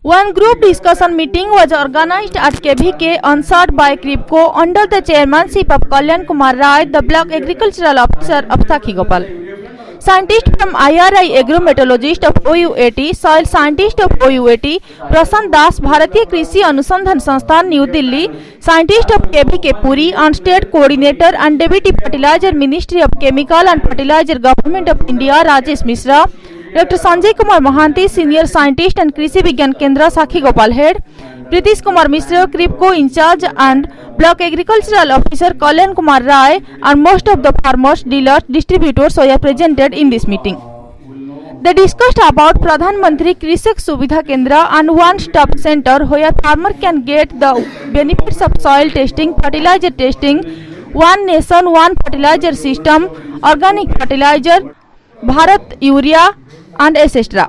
One group discussion meeting was organized at KVK on site by CRIPCO under the chairmanship of Kalyan Kumar Rai, the block agricultural officer of Sakhigopal. Scientists from IRI, agrometallurgist of OUAT, soil scientist of OUAT, Prashant Das, Bharatiya Krishi Anusandhan Sansthan, New Delhi, scientist of KVK Puri and state coordinator and deputy fertilizer Ministry of Chemical and Fertilizer Government of India, Rajesh Mishra, Dr. Sanjay Kumar Mohanty, senior scientist and Krishi Vigyan Kendra, Sakhigopal head, Pritish Kumar Mishra, CRIPCO in charge, and block agricultural officer Kalyan Kumar Rai, and most of the farmers, dealers, distributors were presented in this meeting. They discussed about Pradhan Mantri Krishak Suvidha Kendra and one-stop center where farmer can get the benefits of soil testing, fertilizer testing, one nation, one fertilizer system, organic fertilizer, Bharat Urea, and etc.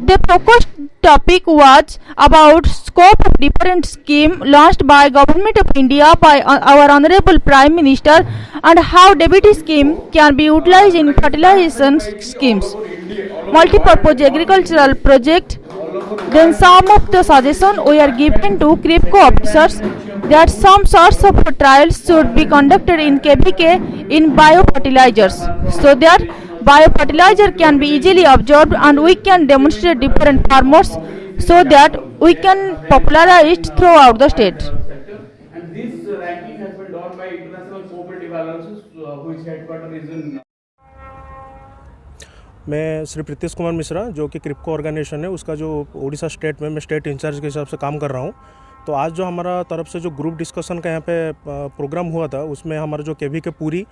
The focused topic was about scope of different scheme launched by Government of India by our Honorable Prime Minister and how deputy scheme can be utilized in fertilization schemes, multi-purpose agricultural project. Then some of the suggestions were given to CRIPCO officers that some sorts of trials should be conducted in KVK in biofertilizers so that biofertilizer can be easily absorbed and we can demonstrate different farmers so that we can popularize it throughout the state. And this ranking has been done by International Cooperative Alliances, which headquarters is in. मैं श्री प्रीतिश कुमार मिश्रा जो कि Kribhco organisation है उसका जो Orissa state में मैं state in charge के हिसाब से काम कर रहा हूँ। तो आज जो हमारा तरफ से जो ग्रुप डिस्कशन का यहाँ पे प्रोग्राम हुआ था उसमें हमारा जो केवीके पूरी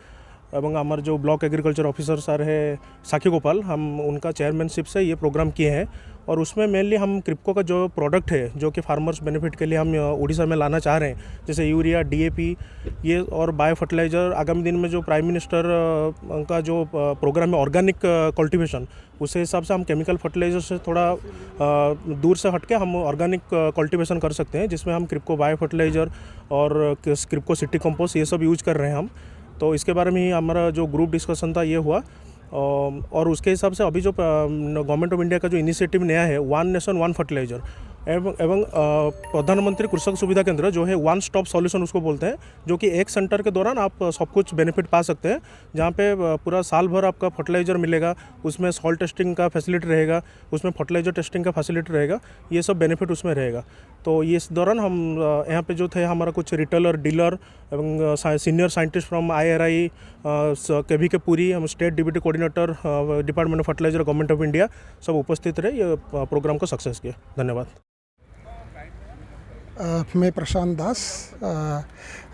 एवं हमारे जो ब्लॉक एग्रीकल्चर ऑफिसर सर है साखीगोपाल, हम उनका चेयरमैनशिप से ये प्रोग्राम किए हैं। और उसमें मेनली हम क्रिप्को का जो प्रोडक्ट है जो कि फार्मर्स बेनिफिट के लिए हम उड़ीसा में लाना चाह रहे हैं, जैसे यूरिया, डीएपी ये और बायो फर्टिलाइज़र, आगामी दिन में जो प्राइम मिनिस्टर का जो प्रोग्राम है ऑर्गेनिक कल्टीवेशन, उस हिसाब से हम केमिकल फर्टिलाइज़र से थोड़ा दूर से हटके हम ऑर्गेनिक कल्टीवेशन कर सकते हैं, जिसमें हम क्रिप्को बायो फर्टिलाइज़र और क्रिप्को सिटी कंपोस्ट ये सब यूज कर रहे हैं हम। तो इसके बारे में ही हमारा जो ग्रुप डिस्कशन था ये हुआ। और उसके हिसाब से अभी जो गवर्नमेंट ऑफ इंडिया का जो इनिशिएटिव नया है वन नेशन वन फर्टिलाइज़र एवं प्रधानमंत्री कृषक सुविधा केंद्र जो है वन स्टॉप सॉल्यूशन उसको बोलते हैं, जो कि एक सेंटर के दौरान आप सब कुछ बेनिफिट पा सकते हैं, जहाँ पे पूरा साल भर आपका फर्टिलाइज़र मिलेगा, उसमें सॉइल टेस्टिंग का फैसिलिटी रहेगा, उसमें फर्टिलाइज़र टेस्टिंग का फैसिलिटी रहेगा, ये सब बेनिफिट उसमें रहेगा। तो ये इस दौरान हम यहाँ पे जो थे हमारा कुछ रिटेलर, डीलर एवं senior scientist from IRI, KVK Puri, हम state deputy coordinator department of fertiliser government of India सब उपस्थित रहे, ये प्रोग्राम को सक्सेस किया। धन्यवाद। मैं प्रशांत दास,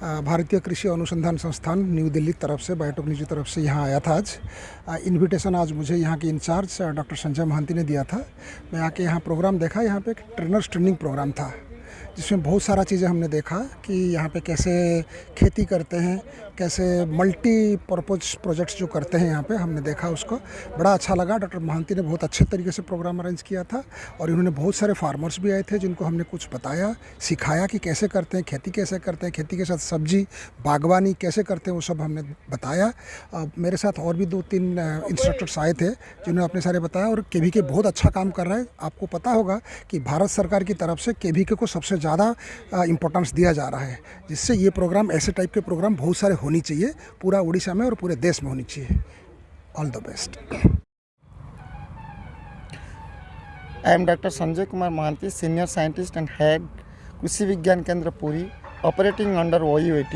भारतीय कृषि अनुसंधान संस्थान न्यू दिल्ली तरफ से, बायोटेक्नोलॉजी तरफ से यहाँ आया था आज। इनविटेशन आज मुझे यहाँ के इंचार्ज डॉक्टर संजय मोहांती ने दिया था। मैं आके यहाँ प्रोग्राम देखा, यहाँ पे एक ट्रेनर्स ट्रेनिंग प्रोग्राम था जिसमें बहुत सारा चीज़ें हमने देखा कि यहाँ पे कैसे खेती करते हैं, कैसे मल्टीपर्पज़ प्रोजेक्ट्स जो करते हैं यहाँ पे हमने देखा, उसको बड़ा अच्छा लगा। डॉक्टर मोहांती ने बहुत अच्छे तरीके से प्रोग्राम अरेंज किया था और इन्होंने बहुत सारे फार्मर्स भी आए थे जिनको हमने कुछ बताया, सिखाया कि कैसे करते हैं, खेती कैसे करते हैं, खेती के साथ सब्जी बागवानी कैसे करते हैं, वो सब हमने बताया। मेरे साथ और भी 2-3 इंस्ट्रक्टर्स आए थे जिन्होंने अपने सारे बताया। और केवीके बहुत अच्छा काम कर रहा है। आपको पता होगा कि भारत सरकार की तरफ से केवीके को सबसे ज़्यादा इम्पोर्टेंस दिया जा रहा है, जिससे ये प्रोग्राम, ऐसे टाइप के प्रोग्राम बहुत सारे होनी चाहिए पूरा उड़ीसा में और पूरे देश में होनी चाहिए। All the best. I am Dr. Sanjay Kumar Mohanty, Senior Scientist and Head, Krishi Vigyan Kendra Puri, operating under OUAT.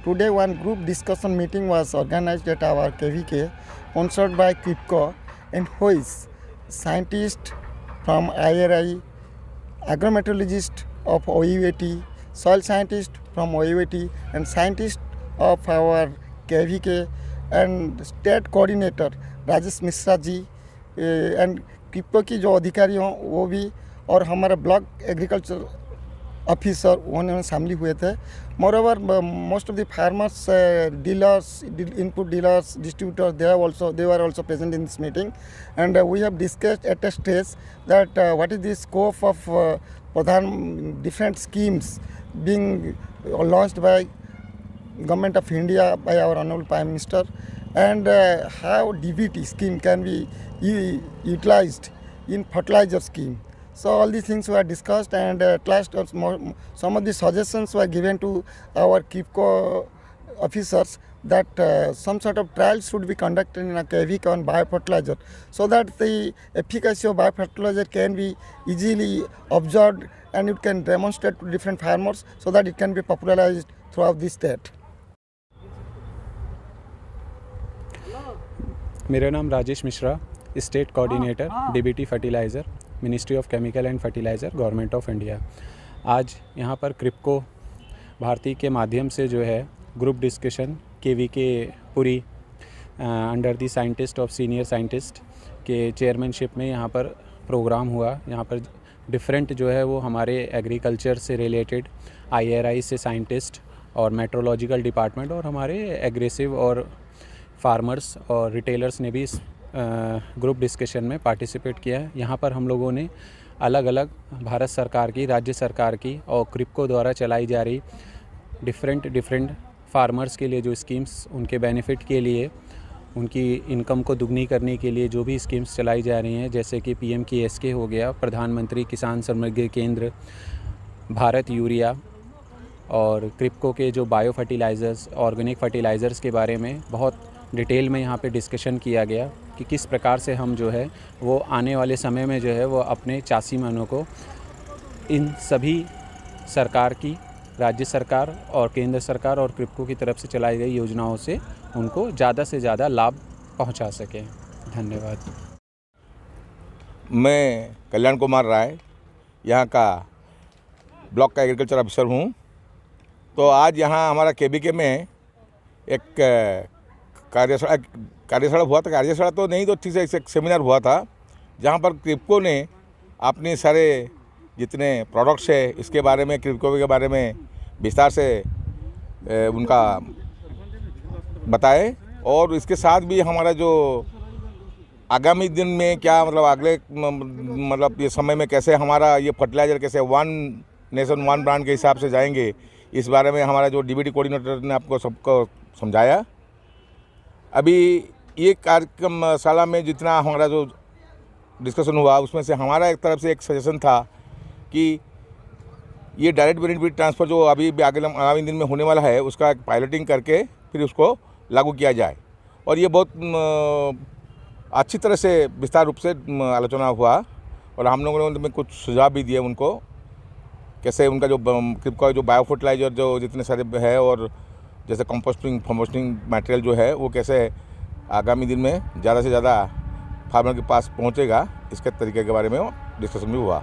Today one group discussion meeting was organized at our KVK, sponsored by CRIPCO, in which scientists from IRI, agrometallurgist of OUAT, soil scientist from OUAT, and scientists of our KVK and state coordinator Rajesh Mishra ji and Kribhco की जो अधिकारी हों वो भी, और हमारे block agriculture officer उन्होंने शामिल हुए थे। Moreover most of the farmers, dealers, input dealers, distributors, they were also present in this meeting, and we have discussed at a stage that what is the scope of different schemes being launched by Government of India by our Honorable Prime Minister, and how DBT scheme can be utilized in fertilizer scheme. So all these things were discussed, and at last some of the suggestions were given to our KIPCO officers that some sort of trials should be conducted in a KVK on biofertilizer, so that the efficacy of biofertilizer can be easily observed and it can demonstrate to different farmers, so that it can be popularized throughout the state. मेरा नाम Rajesh Mishra, state coordinator DBT fertiliser, ministry of chemical and fertiliser, government of India. आज यहाँ पर क्रिप्को भारती के माध्यम से जो है group discussion KVK Puri under the scientist of senior scientist के चेयरमैनशिप में यहाँ पर प्रोग्राम हुआ। यहाँ पर डिफरेंट जो है वो हमारे एग्रीकल्चर से रिलेटेड IRI से साइंटिस्ट और मेट्रोलॉजिकल डिपार्टमेंट और हमारे एग्रेसिव और फार्मर्स और रिटेलर्स ने भी इस ग्रुप डिस्कशन में पार्टिसिपेट किया है। यहाँ पर हम लोगों ने अलग अलग भारत सरकार की, राज्य सरकार की और क्रिप्को द्वारा चलाई जा रही डिफरेंट फार्मर्स के लिए जो स्कीम्स, उनके बेनिफिट के लिए, उनकी इनकम को दुगनी करने के लिए जो भी स्कीम्स चलाई जा रही हैं, जैसे कि PMKSK हो गया, प्रधानमंत्री किसान समृद्धि केंद्र, भारत यूरिया और क्रिप्को के जो बायो फर्टिलाइज़र्स, ऑर्गेनिक फर्टिलाइज़र्स के बारे में बहुत डिटेल में यहाँ पे डिस्कशन किया गया कि किस प्रकार से हम जो है वो आने वाले समय में जो है वो अपने चासी मनों को इन सभी सरकार की, राज्य सरकार और केंद्र सरकार और क्रिप्को की तरफ से चलाई गई योजनाओं से उनको ज़्यादा से ज़्यादा लाभ पहुंचा सकें। धन्यवाद। मैं कल्याण कुमार राय, यहाँ का ब्लॉक का एग्रीकल्चर ऑफिसर हूँ। तो आज यहाँ हमारा KVK में एक कार्यशाला हुआ था। कार्यशाला तो नहीं, तो ठीक से एक सेमिनार हुआ था, जहाँ पर क्रिप्को ने अपने सारे जितने प्रोडक्ट्स है इसके बारे में, क्रिप्को के बारे में विस्तार से उनका बताए। और इसके साथ भी हमारा जो आगामी दिन में क्या मतलब अगले मतलब ये समय में कैसे हमारा ये फर्टिलाइज़र कैसे वन नेशन वन ब्रांड के हिसाब से जाएंगे, इस बारे में हमारा जो DBT कोऑर्डिनेटर ने आपको सबको समझाया। अभी ये कार्यक्रमशाला में जितना हमारा जो डिस्कशन हुआ, उसमें से हमारा एक तरफ से एक सजेशन था कि ये डायरेक्ट बेनिफिट ट्रांसफ़र जो अभी आगामी दिन में होने वाला है, उसका पायलटिंग करके फिर उसको लागू किया जाए। और ये बहुत अच्छी तरह से विस्तार रूप से आलोचना हुआ और हम लोगों ने कुछ सुझाव भी दिए उनको, कैसे उनका जो क्रिप्को जो बायो फर्टिलाइज़र जो जितने सारे है और जैसे कंपोस्टिंग मटेरियल जो है वो कैसे आगामी दिन में ज़्यादा से ज़्यादा फार्मर के पास पहुंचेगा, इसके तरीके के बारे में डिस्कशन भी हुआ।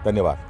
धन्यवाद।